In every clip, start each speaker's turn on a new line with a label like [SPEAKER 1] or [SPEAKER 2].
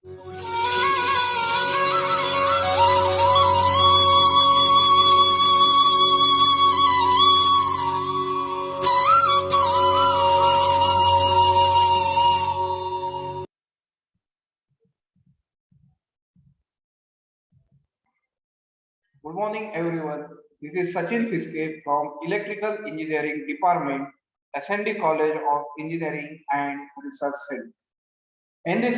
[SPEAKER 1] Good morning, everyone. This is Sachin Fiske from Electrical Engineering Department, SND College of Engineering and Research Center. In this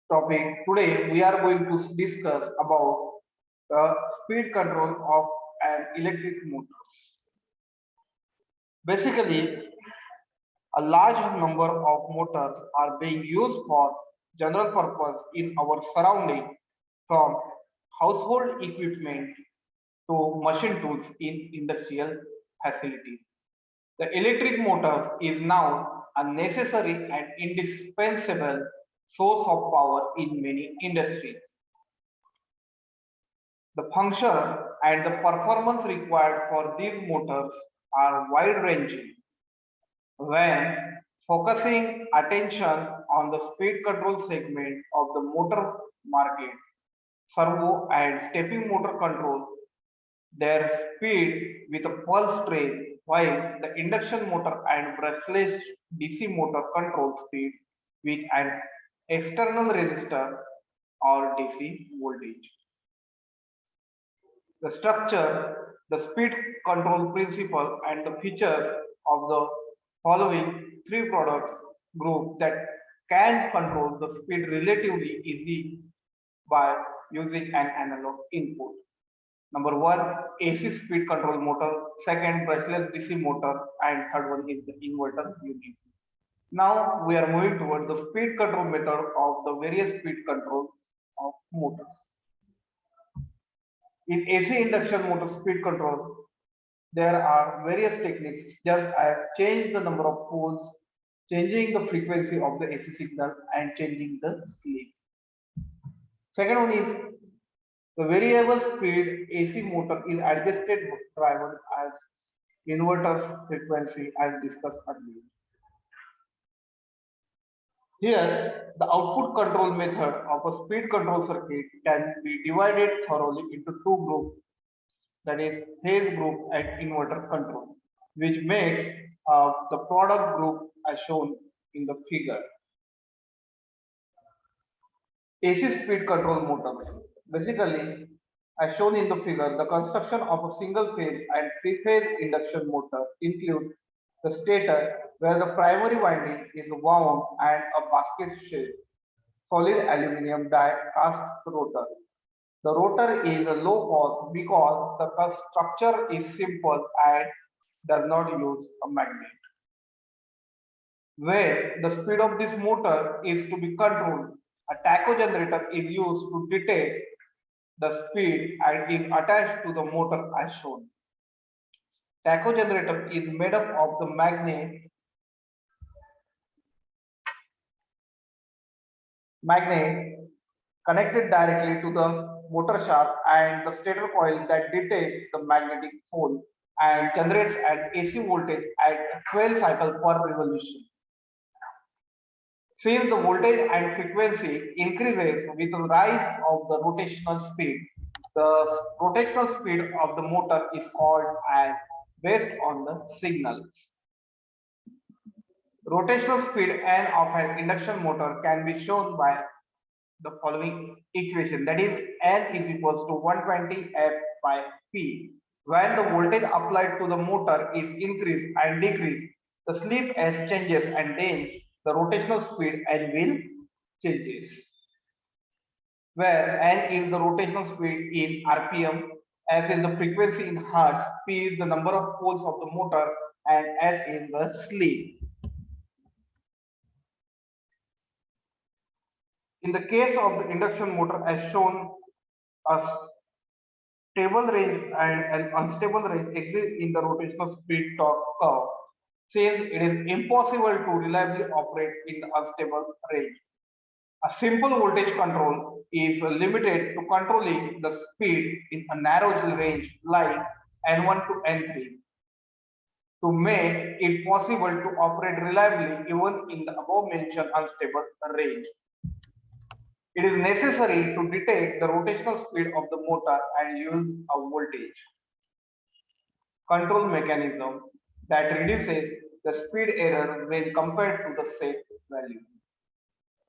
[SPEAKER 1] topic, today we are going to discuss about the speed control of an electric motor. Basically, a large number of motors are being used for general purpose in our surrounding, from household equipment to machine tools in industrial facilities. The electric motor is now a necessary and indispensable source of power in many industries. The function and the performance required for these motors are wide ranging. When focusing attention on the speed control segment of the motor market, servo and stepping motor control their speed with a pulse train, while the induction motor and brushless DC motor control speed with an external resistor or DC voltage. The structure, the speed control principle, and the features of the following three products group that can control the speed relatively easy by using an analog input. Number one, AC speed control motor. Second, brushless DC motor, and third one is the inverter unit. Now we are moving toward the speed control method of the various speed controls of motors. In AC induction motor speed control, there are various techniques just as change the number of poles, changing the frequency of the AC signal, and changing the sleep. Second one is the variable speed AC motor is adjusted driven as inverter's frequency as discussed earlier. Here, the output control method of a speed control circuit can be divided thoroughly into two groups, that is phase group and inverter control, which makes the product group as shown in the figure. AC speed control motor. Basically, as shown in the figure, the construction of a single phase and three-phase induction motor includes the stator, where the primary winding is wound and a basket-shaped solid aluminum die cast rotor. The rotor is a low cost because the structure is simple and does not use a magnet. Where the speed of this motor is to be controlled, a tacho generator is used to detect the speed and is attached to the motor as shown. Tacho generator is made up of the magnet connected directly to the motor shaft and the stator coil that detects the magnetic pole and generates an AC voltage at 12 cycles per revolution. Since the voltage and frequency increases with the rise of the rotational speed, the rotational speed of the motor is called as based on the signals. Rotational speed N of an induction motor can be shown by the following equation, that is N is equals to 120 F by P. When the voltage applied to the motor is increased and decreased, the slip S changes and then the rotational speed N will changes. Where N is the rotational speed in RPM, F is the frequency in hertz, P is the number of poles of the motor, and S is the slip. In the case of the induction motor as shown, a stable range and an unstable range exist in the rotational speed torque curve, since it is impossible to reliably operate in the unstable range. A simple voltage control is limited to controlling the speed in a narrow range like N1 to N3 to make it possible to operate reliably even in the above mentioned unstable range. It is necessary to detect the rotational speed of the motor and use a voltage control mechanism that reduces the speed error when compared to the set value.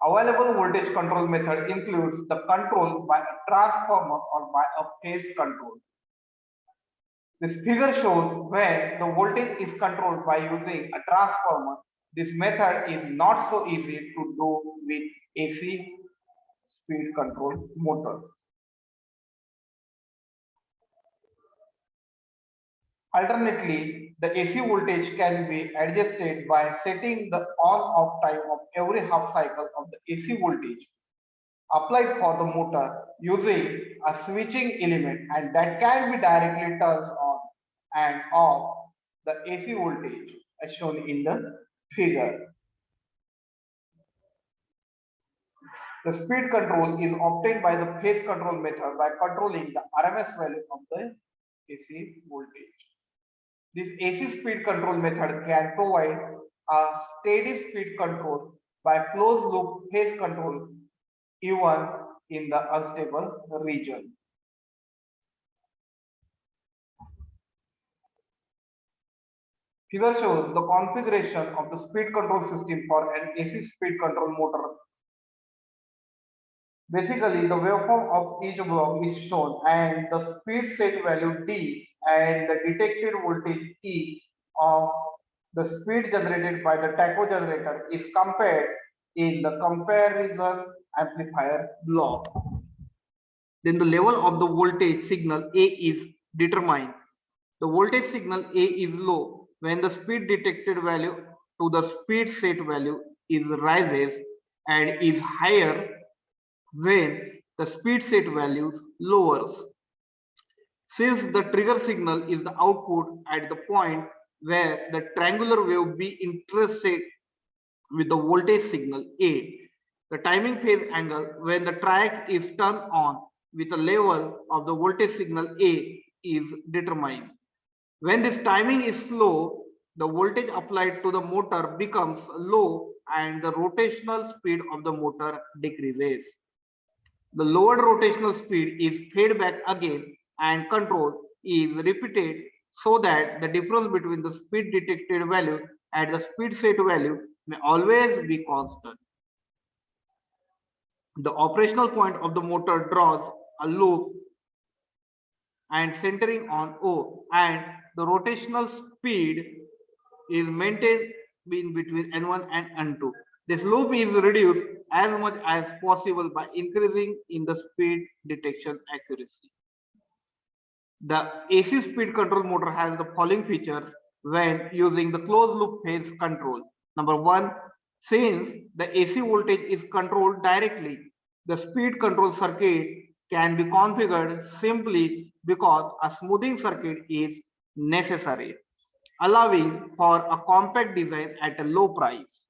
[SPEAKER 1] Available voltage control method includes the control by a transformer or by a phase control. This figure shows when the voltage is controlled by using a transformer. This method is not so easy to do with AC speed control motor. Alternately, the AC voltage can be adjusted by setting the on-off time of every half cycle of the AC voltage applied for the motor using a switching element, and that can be directly turns on and off the AC voltage as shown in the figure. The speed control is obtained by the phase control method by controlling the RMS value of the AC voltage. This AC speed control method can provide a steady speed control by closed loop phase control even in the unstable region. Figure shows the configuration of the speed control system for an AC speed control motor. Basically, the waveform of each block is shown and the speed set value D and the detected voltage E of the speed generated by the tacho generator is compared in the comparison amplifier block. Then the level of the voltage signal A is determined. The voltage signal A is low when the speed detected value to the speed set value is rises and is higher when the speed set values lowers. Since the trigger signal is the output at the point where the triangular wave be intersect with the voltage signal A, the timing phase angle when the triac is turned on with the level of the voltage signal A is determined. When this timing is slow, the voltage applied to the motor becomes low and the rotational speed of the motor decreases. The lowered rotational speed is fed back again and control is repeated so that the difference between the speed detected value and the speed set value may always be constant. The operational point of the motor draws a loop and centering on O, and the rotational speed is maintained in between N1 and N2. This loop is reduced as much as possible by increasing in the speed detection accuracy. The AC speed control motor has the following features when using the closed loop phase control. Number one, since the AC voltage is controlled directly, the speed control circuit can be configured simply because a smoothing circuit is necessary, allowing for a compact design at a low price.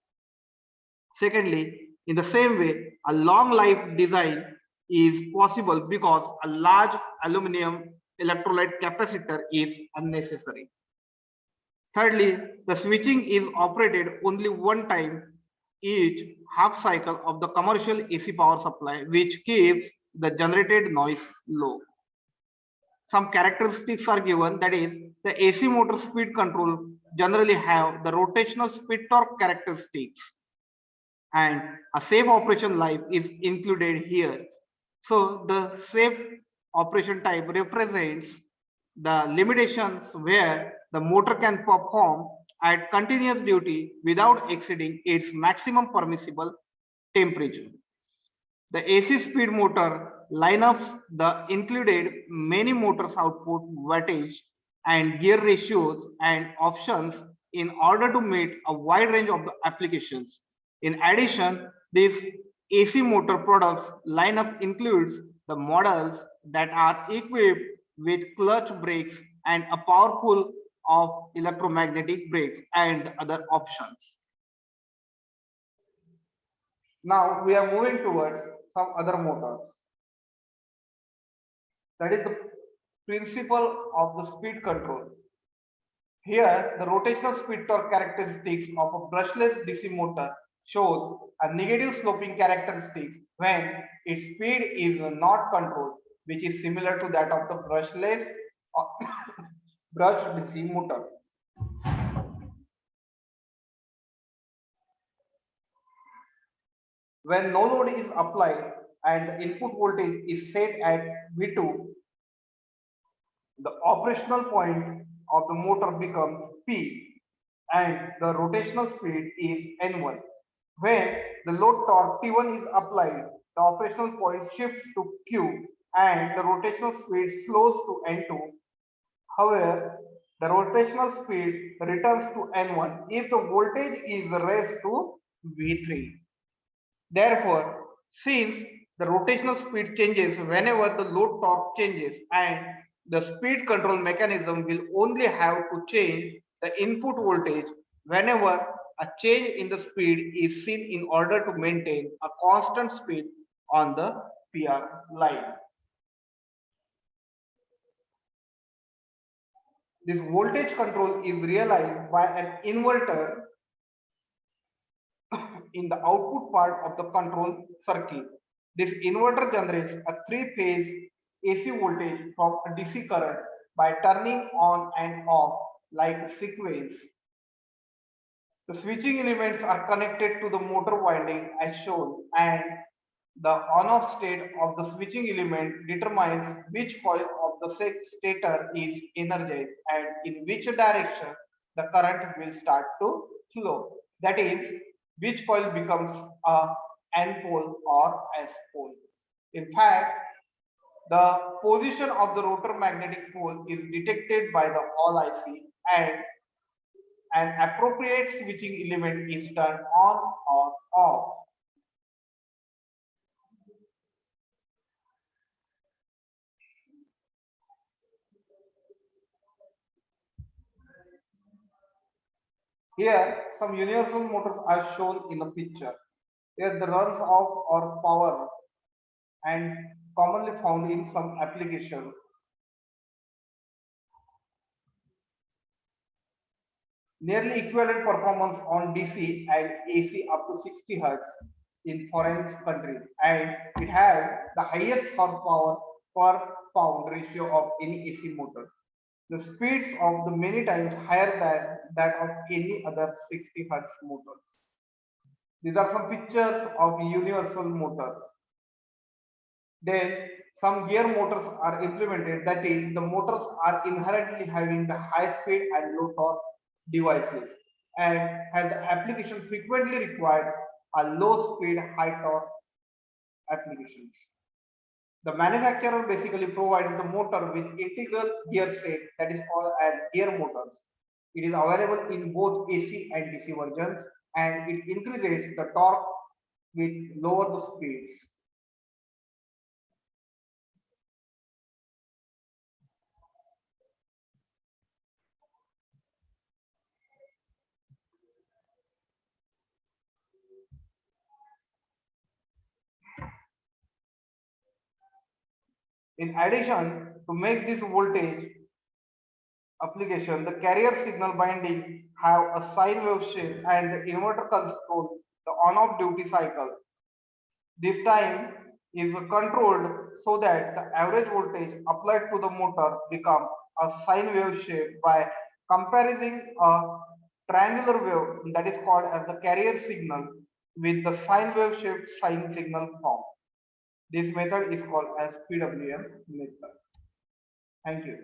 [SPEAKER 1] Secondly, in the same way, a long life design is possible because a large aluminum electrolyte capacitor is unnecessary. Thirdly, the switching is operated only one time each half cycle of the commercial AC power supply, which keeps the generated noise low. Some characteristics are given, that is, the AC motor speed control generally have the rotational speed torque characteristics, and a safe operation life is included here. So the safe operation type represents the limitations where the motor can perform at continuous duty without exceeding its maximum permissible temperature. The AC speed motor lineups the included many motors output wattage and gear ratios and options in order to meet a wide range of the applications. In addition, this AC motor products lineup includes the models that are equipped with clutch brakes and a powerful of electromagnetic brakes and other options. Now we are moving towards some other motors. That is the principle of the speed control. Here, the rotational speed torque characteristics of a brushless DC motor shows a negative sloping characteristics when its speed is not controlled, which is similar to that of the brushless or brushed DC motor. When no load is applied and the input voltage is set at V2, the operational point of the motor becomes P and the rotational speed is N1. When the load torque T1 is applied, the operational point shifts to Q and the rotational speed slows to N2. However, the rotational speed returns to N1 if the voltage is raised to V3. Therefore, since the rotational speed changes whenever the load torque changes and the speed control mechanism will only have to change the input voltage whenever a change in the speed is seen in order to maintain a constant speed on the PR line. This voltage control is realized by an inverter in the output part of the control circuit. This inverter generates a three-phase AC voltage from a DC current by turning on and off like a sequence. The switching elements are connected to the motor winding as shown, and the on-off state of the switching element determines which coil of the stator is energized and in which direction the current will start to flow. That is, which coil becomes a N pole or S pole. In fact, the position of the rotor magnetic pole is detected by the Hall IC and an appropriate switching element is turned on or off. Here, some universal motors are shown in a picture. Here, the runs off or power and commonly found in some applications. Nearly equivalent performance on DC and AC up to 60 Hz in foreign countries, and it has the highest horsepower per pound ratio of any AC motor. The speeds of the many times higher than that of any other 60 Hz motors. These are some pictures of universal motors. Then some gear motors are implemented, that is, the motors are inherently having the high speed and low torque devices, and as the application frequently requires a low speed, high torque applications. The manufacturer basically provides the motor with integral gear set that is called as gear motors. It is available in both AC and DC versions and it increases the torque with lower the speeds. In addition, to make this voltage application, the carrier signal binding have a sine wave shape and the inverter controls the on-off duty cycle. This time is controlled so that the average voltage applied to the motor become a sine wave shape by comparing a triangular wave that is called as the carrier signal with the sine wave shaped sine signal form. This method is called as PWM method. Thank you.